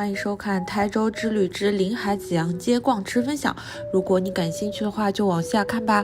欢迎收看台州之旅之临海子阳街逛吃分享。如果你感兴趣的话，就往下看吧。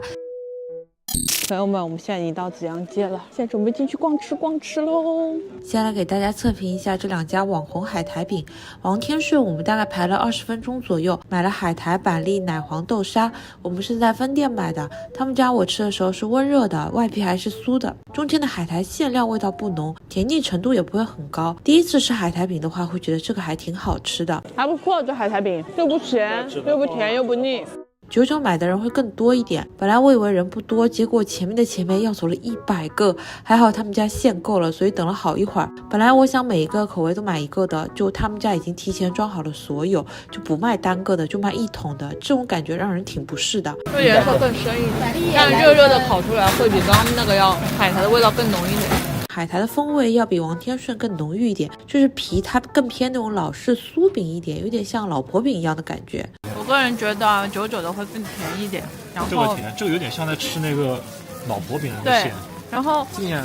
朋友们，我们现在已经到子阳街了，现在准备进去逛吃喽。先来给大家测评一下这两家网红海苔饼。王天顺我们大概排了20分钟左右，买了海苔、板栗、奶黄豆沙。我们是在分店买的，他们家我吃的时候是温热的，外皮还是酥的，中间的海苔馅料味道不浓，甜腻程度也不会很高。第一次吃海苔饼的话，会觉得这个还挺好吃的，还不错，这海苔饼又不咸又不甜又不腻。99买的人会更多一点，本来我以为人不多，结果前面要走了100个，还好他们家限购了，所以等了好一会儿。本来我想每一个口味都买一个的，就他们家已经提前装好了所有，就不卖单个的，就卖一桶的，这种感觉让人挺不适的。这颜色更深一点，但热热的烤出来会比刚刚那个要海苔的味道更浓一点。海苔的风味要比王天顺更浓郁一点，就是皮它更偏那种老式酥饼一点，有点像老婆饼一样的感觉。我个人觉得99的会更甜一点，然后这个甜，这个有点像在吃那个老婆饼的馅。然后甜，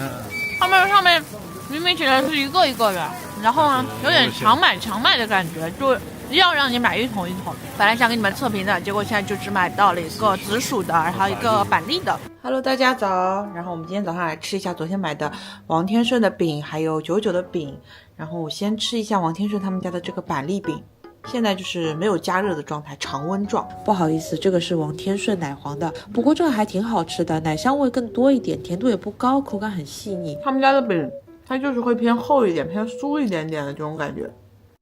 他们上面明明写的是一个一个的，然后呢有点强买的感觉，就要让你买一桶一桶。本来想给你们测评的，结果现在就只买到了一个紫薯的，然后一个板栗的。Hello， 大家早。然后我们今天早上来吃一下昨天买的王天顺的饼，还有99的饼。然后我先吃一下王天顺他们家的这个板栗饼，现在就是没有加热的状态，常温状。不好意思，这个是王天顺奶黄的，不过这个还挺好吃的，奶香味更多一点，甜度也不高，口感很细腻。他们家的饼它就是会偏厚一点，偏酥一点点的这种感觉，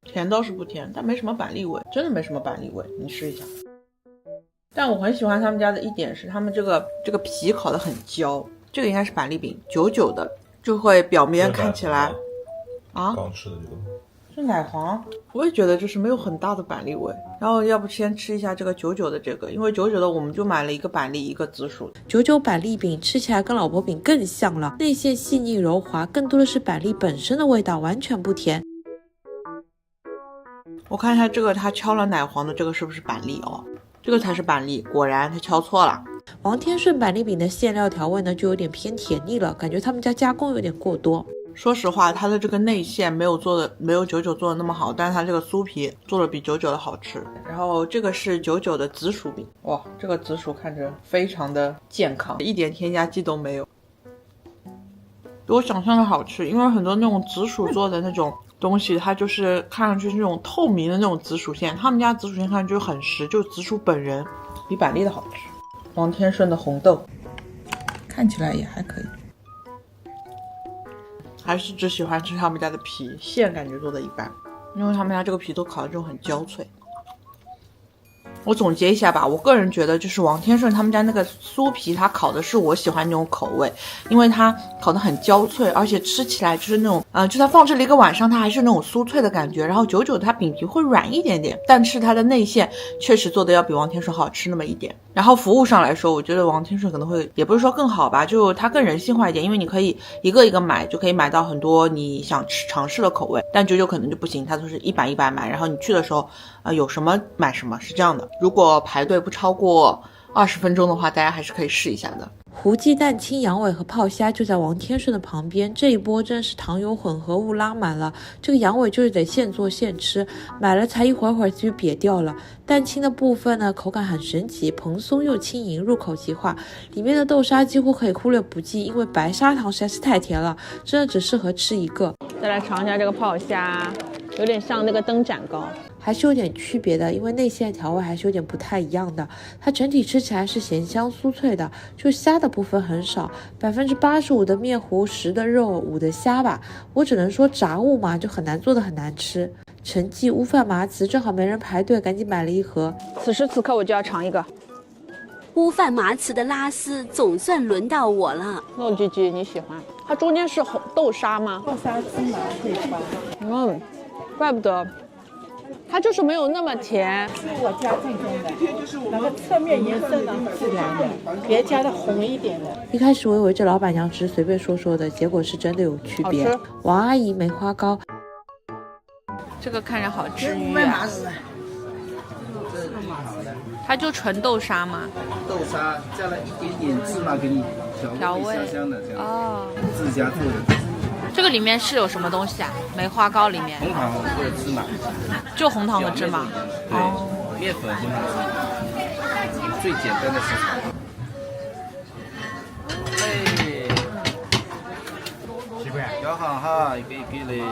甜倒是不甜，但没什么板栗味，真的没什么板栗味，你试一下。但我很喜欢他们家的一点是他们这个皮烤得很焦，这个应该是板栗饼，99的就会表面看起来啊，刚吃的这个是奶黄，我也觉得就是没有很大的板栗味。然后要不先吃一下这个99的这个，因为99的我们就买了一个板栗一个紫薯。99板栗饼吃起来跟老婆饼更像了，内馅细腻柔滑，更多的是板栗本身的味道，完全不甜。我看一下这个他敲了奶黄的这个是不是板栗哦？这个才是板栗，果然他敲错了。王天顺板栗饼的馅料调味呢就有点偏甜腻了，感觉他们家加工有点过多。说实话，它的这个内馅没有99做的那么好，但是它这个酥皮做的比99的好吃。然后这个是99的紫薯饼，哇，这个紫薯看着非常的健康，一点添加剂都没有，比我想象的好吃。因为很多那种紫薯做的那种东西，它就是看上去是那种透明的那种紫薯馅，他们家紫薯馅看上去就很实，就紫薯本人比板栗的好吃。王天顺的红豆看起来也还可以，还是只喜欢吃他们家的皮，馅感觉做的一般，因为他们家这个皮都烤的这种很焦脆。我总结一下吧，我个人觉得就是王天顺他们家那个酥皮，它烤的是我喜欢那种口味，因为它烤的很焦脆，而且吃起来就是那种就它放置了一个晚上，它还是那种酥脆的感觉。然后99它饼皮会软一点点，但是它的内馅确实做的要比王天顺好吃那么一点。然后服务上来说，我觉得王天顺可能会也不是说更好吧，就它更人性化一点，因为你可以一个一个买，就可以买到很多你想尝试的口味。但99可能就不行，它都是一板一板买，然后你去的时候有什么买什么，是这样的。如果排队不超过20分钟的话，大家还是可以试一下的。胡记蛋清羊尾和泡虾就在王天顺的旁边，这一波真是糖油混合物拉满了。这个羊尾就是得现做现吃，买了才一会儿就瘪掉了。蛋清的部分呢，口感很神奇，蓬松又轻盈，入口即化。里面的豆沙几乎可以忽略不计，因为白砂糖实在是太甜了，真的只适合吃一个。再来尝一下这个泡虾，有点像那个灯盏糕，还是有点区别的，因为内馅调味还是有点不太一样的。它整体吃起来是咸香酥脆的，就虾的部分很少，85%的面糊，10%的肉，5%的虾吧。我只能说杂物嘛，就很难做的很难吃。陈记乌饭麻糍正好没人排队，赶紧买了一盒。此时此刻我就要尝一个乌饭麻糍的拉丝，总算轮到我了。肉鸡鸡你喜欢？它中间是红豆沙吗？豆沙芝麻配方，怪不得。它就是没有那么甜，是我家正宗的，然后侧面颜色呢自然的，别加的红一点的。一开始我以为这老板娘只是随便说说的，结果是真的有区别。王阿姨梅花糕，这个看着好治愈啊。它就纯豆沙吗？豆沙加了一点点芝麻给你调味香香的这样。哦，自家做的。这个里面是有什么东西啊？梅花糕里面红糖或者芝麻，就红糖和芝麻。对，面粉、红糖、芝麻，最简单的食材。要好哈，一个一个嘞。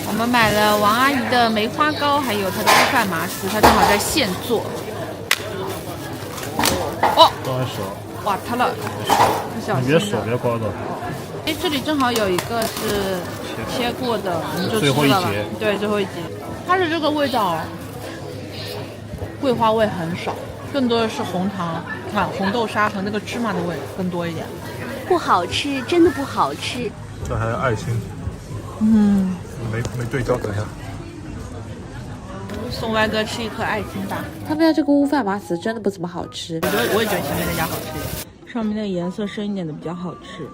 我们买了王阿姨的梅花糕，还有她的乌饭麻糍，她正好在现做。哦，刚开始哇，塌了，小心你别手的。别刮到。哎，这里正好有一个是切过的，我们就最后一吃了吧节。对，最后一节。它的这个味道，桂花味很少，更多的是红糖、红豆沙和那个芝麻的味更多一点。不好吃，真的不好吃。这还有爱心，没对焦，等一下。送歪哥吃一颗爱心吧。他们家这个乌饭麻糍真的不怎么好吃。我也觉得前面那家好吃一点。上面那个颜色深一点的比较好吃，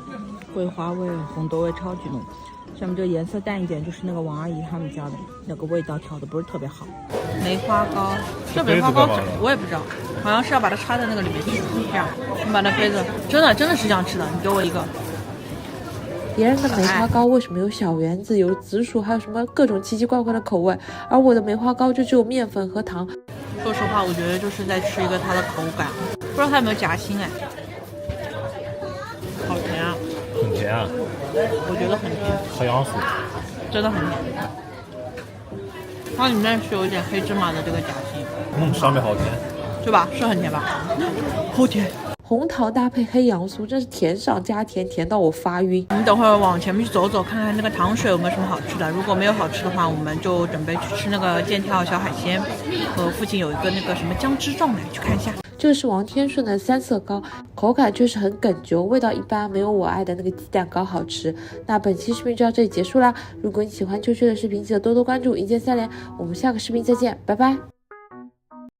桂花味、红豆味超级浓。下面这个颜色淡一点，就是那个王阿姨他们家的那个味道调的不是特别好。梅花糕，这梅花糕杯子干嘛的我也不知道，好像是要把它插在那个里面去。这样，你把那杯子，真的是这样吃的。你给我一个。别人的梅花糕为什么有小圆子、有紫薯，还有什么各种奇奇怪怪的口味，而我的梅花糕就只有面粉和糖。说实话，我觉得就是在吃一个它的口感，不知道它有没有夹心哎。好甜啊！很甜啊，我觉得很甜，喝洋薯。真的很甜。它里面是有一点黑芝麻的这个夹心，上面好甜。对吧？是很甜吧？好甜。红糖搭配黑洋酥，真是甜上加甜，甜到我发晕。我们等会儿往前面去走走，看看那个糖水有没有什么好吃的。如果没有好吃的话，我们就准备去吃那个剑跳小海鲜，和附近有一个那个什么姜汁撞奶，去看一下。这个是王天顺的三色糕，口感确实很哏啾，味道一般，没有我爱的那个鸡蛋糕好吃。那本期视频就到这里结束啦。如果你喜欢秋秋的视频，记得多多关注，一键三连。我们下个视频再见，拜拜。